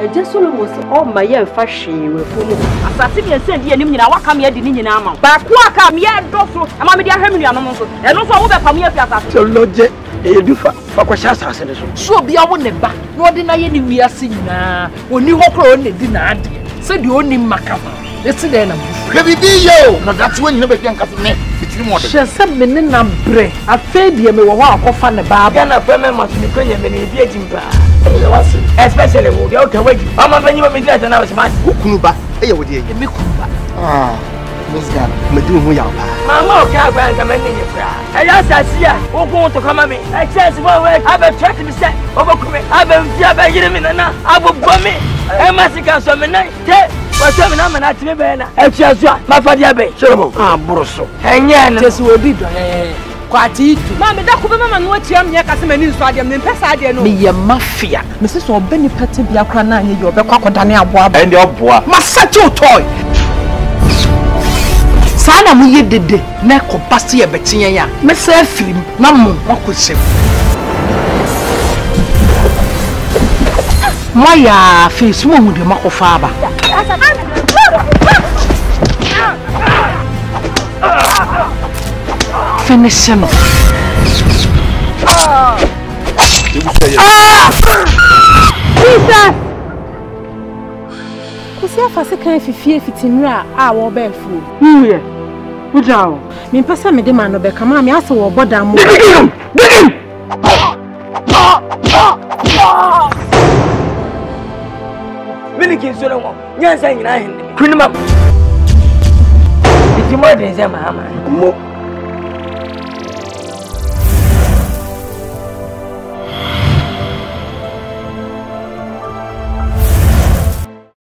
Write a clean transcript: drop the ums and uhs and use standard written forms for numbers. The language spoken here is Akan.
Meje Solomon so all my year fashion we fumu. Asase bi ense di enim nyina waka me di ni nyina ama. Ba ko aka me do so ama me di ahwɛ me nuanom so. Eno so wo be pa me afi asase. So loje e du fa kwa sha asase ne so. So bia wo ne ba na odi na ye ni wiase nyina. Oni hokro on ne di na ade. Se di oni makama. Esi dey na mu. Baby yo, no that's when you be pian kaso me. Shesa me ne na bre. Afa die me wo ho akofa ne ba ba. Na fa me maso ni kwanya me ne bi ajimpa. Especially wo dia o ka waji. Mama banyi ma me dia na was ma. Kunu ba. Eye wo dia. Me kunu ba. Miss God, me do hu ya ba. Mama o ka gba nka me ne ye fra. E ya sasi a, wo go to kama me. E chance for we aba threat me say, obokume. Aba mfi aba yire me nana, abobbo me. E masika so me nan. Te wasa me na me na time be na. E tia so a, ma fa dia be. Solomon, boroso. Enye na. Jesu odi do. Kwati itu. Ma me da ko be mama no atia me ka se mani nso ade me pesa ade no. Me ye mafia. Me se so obeni pete bia kra na anye ye obekwa kodane aboa ba. Ende oboa. Masache toy. Sana mu ye dede na ko base ye betien ya. Me se afirim na mo makosem. Moya face mo hu de makofa ba. Finish him. Jesus! Kusi afase kan fifie fitinura a wo ba fu. Uye. Ujao. Me pesa me de ma no be kama me ase wo boda mo. Miliki Solomon. Nyansa nyina hin. Kunima. Iti mo de se ma ama. Mo